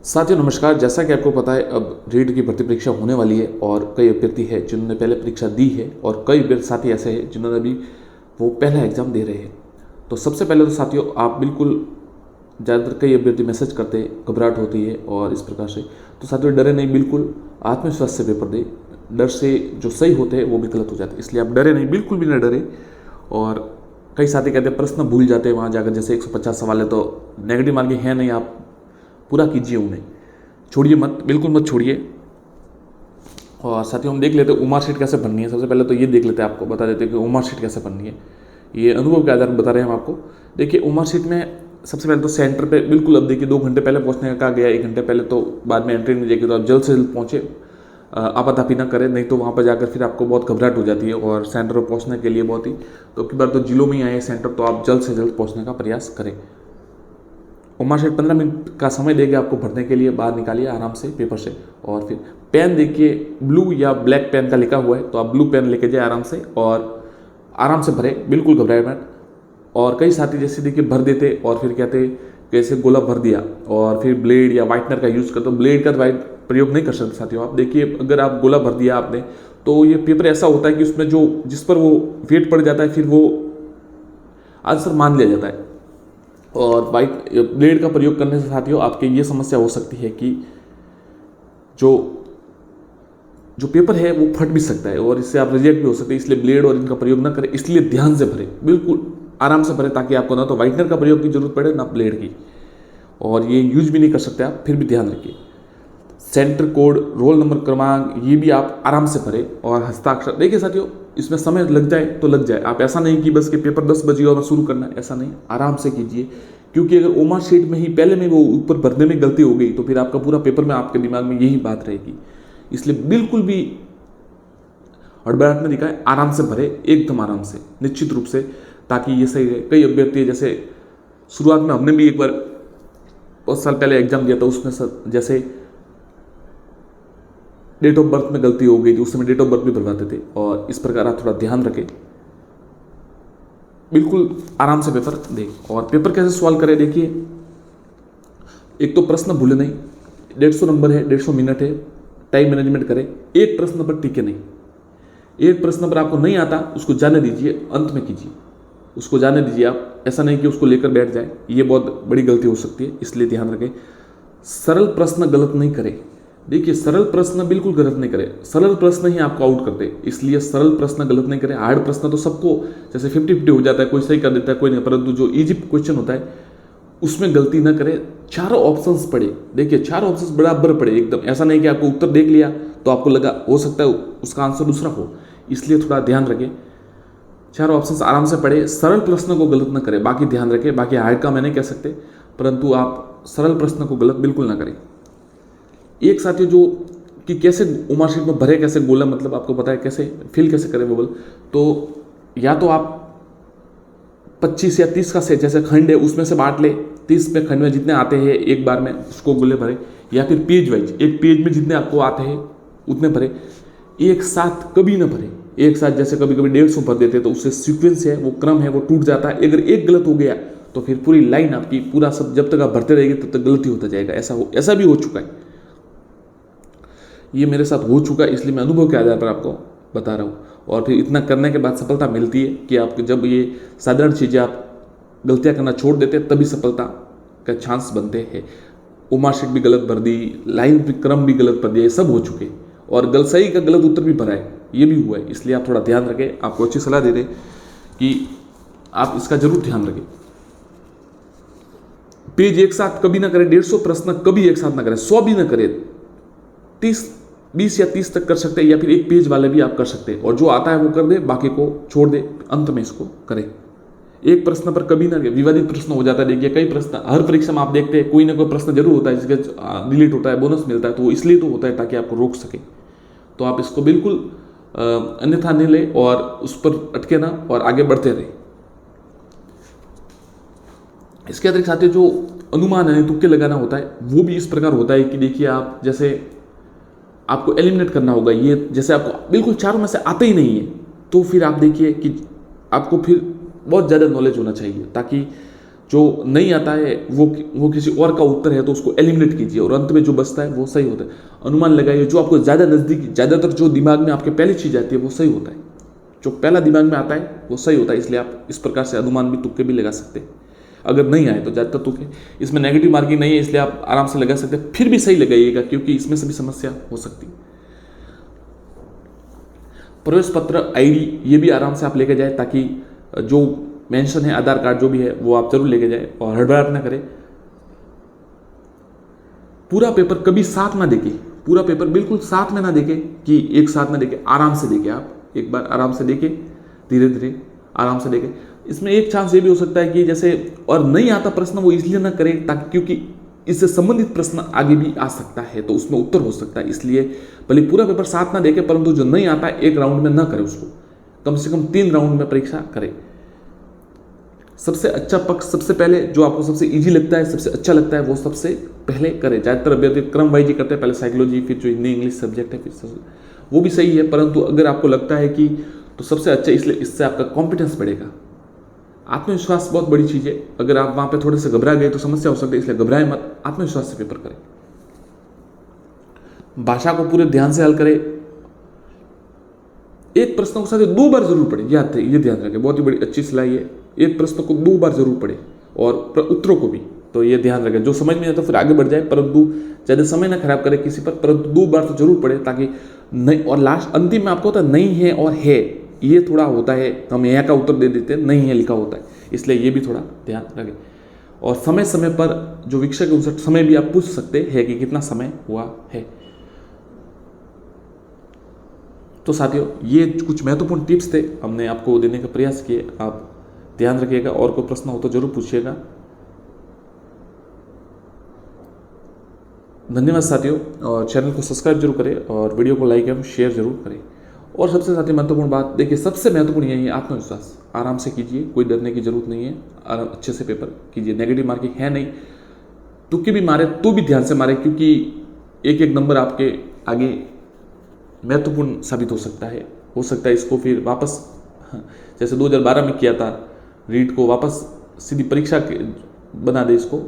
साथियों नमस्कार। जैसा कि आपको पता है अब रीट की भर्ती परीक्षा होने वाली है और कई अभ्यर्थी है जिन्होंने पहले परीक्षा दी है और कई साथी ऐसे हैं जिन्होंने अभी वो पहला एग्जाम दे रहे हैं। तो सबसे पहले तो साथियों आप बिल्कुल ज़्यादातर कई अभ्यर्थी मैसेज करते हैं, घबराहट होती है और इस प्रकार से। तो साथियों डरे नहीं, बिल्कुल आत्मविश्वास से पेपर दें। डर से जो सही होते हैं वो भी गलत हो जाते हैं, इसलिए आप डरे नहीं, बिल्कुल भी ना डरे। और कई साथी कहते हैं प्रश्न भूल जाते हैं वहाँ जाकर, जैसे 150 सवाल है तो नेगेटिव मार्किंग है नहीं, आप पूरा कीजिए उन्हें, छोड़िए मत, बिल्कुल मत छोड़िए। और साथियों हम देख लेते हैं उमर शीट कैसे बननी है। सबसे पहले तो ये देख लेते हैं, आपको बता देते हैं कि उमर शीट कैसे बननी है। ये अनुभव के आधार पर बता रहे हैं हम आपको। देखिए उमर शीट में सबसे पहले तो सेंटर पे बिल्कुल, अब देखिए 2 घंटे पहले पहुंचने का कहा गया, 1 घंटे पहले, तो बाद में एंट्री नहीं देगी, तो आप जल्द से जल्द पहुँचे, आपाधापी ना करें, नहीं तो वहाँ पर जाकर फिर आपको बहुत घबराहट हो जाती है और सेंटर पर पहुँचने के लिए बहुत ही, तो कई बार तो जिलों में ही आए सेंटर, तो आप जल्द से जल्द पहुँचने का प्रयास करें। उमर शीट 15 मिनट का समय देगा आपको भरने के लिए, बाहर निकालिए आराम से पेपर से। और फिर पेन देखिए ब्लू या ब्लैक पेन का लिखा हुआ है, तो आप ब्लू पेन लेके जाए आराम से और आराम से भरे, बिल्कुल घबराए मत। और कई साथी जैसे देखिए भर देते और फिर कहते कैसे गोला भर दिया और फिर ब्लेड या वाइटनर का यूज़ कर, तो ब्लेड का प्रयोग नहीं कर सकते साथियों आप। देखिए अगर आप गोला भर दिया आपने, तो ये पेपर ऐसा होता है कि उसमें जो जिस पर वो वेट पड़ जाता है फिर वो आंसर मान लिया जाता है। और वाइट ब्लेड का प्रयोग करने से साथियों आपके ये समस्या हो सकती है कि जो जो पेपर है वो फट भी सकता है और इससे आप रिजेक्ट भी हो सकते हैं, इसलिए ब्लेड और इनका प्रयोग ना करें। इसलिए ध्यान से भरें, बिल्कुल आराम से भरें, ताकि आपको ना तो वाइटनर का प्रयोग की जरूरत पड़े ना ब्लेड की, और ये यूज भी नहीं कर सकते आप, फिर भी ध्यान रखिए। सेंटर कोड, रोल नंबर, क्रमांक, ये भी आप आराम से भरें। और हस्ताक्षर देखिए साथियों, इसमें समय लग जाए तो लग जाए, आप ऐसा नहीं कि बस के पेपर 10 बजे और शुरू करना है, ऐसा नहीं, आराम से कीजिए। क्योंकि अगर ओमा शीट में ही पहले में वो ऊपर भरने में गलती हो गई तो फिर आपका पूरा पेपर में आपके दिमाग में यही बात रहेगी। इसलिए बिल्कुल भी हड़बड़ाहट में दिखाए, आराम से भरे, एकदम आराम से, निश्चित रूप से, ताकि ये सही रहे। कई अभ्यर्थी जैसे शुरुआत में हमने भी एक बार बहुत साल पहले एग्जाम दिया था, उसमें जैसे डेट ऑफ बर्थ में गलती हो गई थी, उस समय डेट ऑफ बर्थ भी भरवाते थे। और इस प्रकार आप थोड़ा ध्यान रखें, बिल्कुल आराम से पेपर दें। और पेपर कैसे सॉल्व करें, देखिए एक तो प्रश्न भूले नहीं, 150 नंबर है, 150 मिनट है, टाइम मैनेजमेंट करें। एक प्रश्न पर टिके नहीं, एक प्रश्न पर आपको नहीं आता उसको जाने दीजिए, अंत में कीजिए, उसको जाने दीजिए आप, ऐसा नहीं कि उसको लेकर बैठ जाए, ये बहुत बड़ी गलती हो सकती है, इसलिए ध्यान रखें। सरल प्रश्न गलत नहीं करें, देखिए सरल प्रश्न बिल्कुल गलत नहीं करें, सरल प्रश्न ही आपको आउट करते, इसलिए सरल प्रश्न गलत नहीं करें। हार्ड प्रश्न तो सबको जैसे 50-50 हो जाता है, कोई सही कर देता है कोई नहीं, परंतु जो इजी क्वेश्चन होता है उसमें गलती ना करें। चारों ऑप्शंस पढ़े, देखिए चारों ऑप्शंस बराबर पढ़े एकदम, ऐसा नहीं कि आपको उत्तर देख लिया तो आपको लगा हो सकता है उसका आंसर दूसरा हो, इसलिए थोड़ा ध्यान रखें। चारों ऑप्शंस आराम से पढ़े, सरल प्रश्न को गलत ना करें, बाकी ध्यान रखें। बाकी हार्ड का मैं नहीं कह सकते, परंतु आप सरल प्रश्न को गलत बिल्कुल ना करें। एक साथियों जो कि कैसे उमर शीट में भरे, कैसे गोला, मतलब आपको पता है कैसे फिल कैसे करें वो बोल, तो या तो आप 25 या 30 का से जैसे खंड है उसमें से बांट ले, 30 में खंड में जितने आते हैं एक बार में उसको गोले भरे, या फिर पेज वाइज एक पेज में जितने आपको आते हैं उतने भरे। एक साथ कभी ना भरे, एक साथ जैसे कभी कभी 150 भर देते तो उससे सीक्वेंस है, वो क्रम है, वो टूट जाता है। अगर एक गलत हो गया तो फिर पूरी लाइन आपकी, पूरा सब जब तक आप भरते रहेंगे तब तक गलती होता जाएगा। ऐसा भी हो चुका है, ये मेरे साथ हो चुका है, इसलिए मैं अनुभव के आधार पर आपको बता रहा हूँ। और फिर इतना करने के बाद सफलता मिलती है कि आपको जब ये साधारण चीज़ें आप गलतियाँ करना छोड़ देते हैं तभी सफलता का चांस बनते हैं। उमर शीट भी गलत भर दी, लाइन भी, क्रम भी गलत भर दिया, ये सब हो चुके, और सही का गलत उत्तर भी भरा है, ये भी हुआ है। इसलिए आप थोड़ा ध्यान रखें, आपको अच्छी सलाह दे रहे कि आप इसका जरूर ध्यान रखें। पेज एक साथ कभी ना करें, 150 प्रश्न कभी एक साथ ना करें, 100 भी ना करें, 20 या 30 तक कर सकते हैं, या फिर एक पेज वाले भी आप कर सकते हैं। और जो आता है वो कर दे, बाकी को छोड़ दे, अंत में इसको करें। एक प्रश्न पर कभी ना, विवादित प्रश्न हो जाता है। देखिए कई प्रश्न हर परीक्षा में आप देखते हैं, कोई ना कोई प्रश्न जरूर होता है जिसके डिलीट होता है, बोनस मिलता है, तो वो इसलिए तो होता है ताकि आपको रोक सके। तो आप इसको बिल्कुल अन्यथा नहीं ले और उस पर अटके ना और आगे बढ़ते रहे। इसके अतिरिक्त साथियों जो अनुमान है, तुक्के लगाना होता है, वो भी इस प्रकार होता है कि देखिए आप जैसे आपको एलिमिनेट करना होगा, ये जैसे आपको बिल्कुल चारों में से आते ही नहीं है, तो फिर आप देखिए कि आपको फिर बहुत ज़्यादा नॉलेज होना चाहिए, ताकि जो नहीं आता है वो किसी और का उत्तर है तो उसको एलिमिनेट कीजिए और अंत में जो बचता है वो सही होता है। अनुमान लगाइए, जो आपको ज़्यादा नज़दीक, ज़्यादातर जो दिमाग में आपके पहली चीज़ आती है वो सही होता है। जो पहला दिमाग में आता है वो सही होता है, इसलिए आप इस प्रकार से अनुमान भी तुक्के भी लगा सकते हैं। अगर नहीं आए तो ज़्यादातर तुक्के, इसमें नेगेटिव मार्किंग नहीं है इसलिए आप आराम से लगा सकते हैं। फिर भी सही लगाइएगा क्योंकि इसमें से भी समस्या हो सकती है। प्रवेश पत्र, आईडी, ये भी आराम से आप लेके जाए ताकि जो मेंशन है आधार कार्ड जो भी है वो आप जरूर लेके जाए और हड़बड़ाहट ना करें। पूरा पेपर कभी साथ ना देके, पूरा पेपर बिल्कुल साथ में ना देके कि एक साथ ना देके, आराम से देके, आप एक बार आराम से देके, धीरे धीरे आराम से देके। इसमें एक चांस ये भी हो सकता है कि जैसे और नहीं आता प्रश्न वो इसलिए ना करें ताकि क्योंकि इससे संबंधित प्रश्न आगे भी आ सकता है तो उसमें उत्तर हो सकता है, इसलिए भले पूरा पेपर साथ ना देके परंतु जो नहीं आता एक राउंड में ना करें, उसको कम से कम 3 राउंड में परीक्षा करें। सबसे अच्छा पक्ष सबसे पहले, जो आपको सबसे इजी लगता है, सबसे अच्छा लगता है वो सबसे पहले करें। ज़्यादातर अभ्यर्थी क्रम वाइज ही करते हैं, पहले साइकोलॉजी, फिर जो हिंदी इंग्लिश सब्जेक्ट है, फिर वो भी सही है, परंतु अगर आपको लगता है कि तो सबसे अच्छा, इसलिए इससे आपका कॉन्फिडेंस बढ़ेगा। आत्मविश्वास बहुत बड़ी चीज़ है, अगर आप वहाँ पे थोड़े से घबरा गए तो समस्या हो सकती है, इसलिए घबराएं मत, आत्मविश्वास से पेपर करें। भाषा को पूरे ध्यान से हल करें। एक प्रश्न को साथ 2 बार जरूर पढ़े, याद है, ये ध्यान रखें, बहुत ही बड़ी अच्छी सलाह है। एक प्रश्न को 2 बार जरूर पढ़े और उत्तरों को भी, तो ये ध्यान रखें। जो समझ में आता फिर आगे बढ़ जाए, परंतु ज़्यादा समय ना खराब करे किसी पर, परंतु 2 बार तो जरूर पढ़े ताकि नहीं, और लास्ट अंतिम में आपको होता है नहीं है और है, ये थोड़ा होता है, हम यहाँ का उत्तर दे देते हैं, नहीं है लिखा होता है, इसलिए ये भी थोड़ा ध्यान रखें। और समय समय पर जो विषय के अनुसार समय भी आप पूछ सकते हैं कि कितना समय हुआ है। तो साथियों, ये कुछ महत्वपूर्ण टिप्स थे, हमने आपको देने का प्रयास किए, आप ध्यान रखिएगा। और कोई प्रश्न हो तो जरूर पूछिएगा। धन्यवाद साथियों, और चैनल को सब्सक्राइब जरूर करें और वीडियो को लाइक एवं शेयर जरूर करें। और सबसे साथियों महत्वपूर्ण बात देखिए, सबसे महत्वपूर्ण यही है आत्मविश्वास। आराम से कीजिए, कोई डरने की जरूरत नहीं है, आराम अच्छे से पेपर कीजिए। नेगेटिव मार्किंग है नहीं, तुक्के भी मारे तो भी ध्यान से मारे, क्योंकि एक एक नंबर आपके आगे महत्वपूर्ण साबित हो सकता है इसको फिर वापस, जैसे 2012 में किया था, रीट को वापस सीधी परीक्षा के बना दे इसको,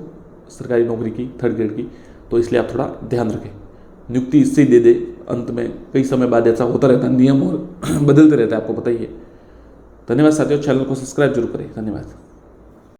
सरकारी नौकरी की 3rd ग्रेड की, तो इसलिए आप थोड़ा ध्यान रखें। नियुक्ति इससे ही दे दे अंत में, कई समय बाद ऐसा होता रहता है, नियम और बदलते रहता है, आपको पता ही है। धन्यवाद साथियों, चैनल को सब्सक्राइब जरूर करें। धन्यवाद।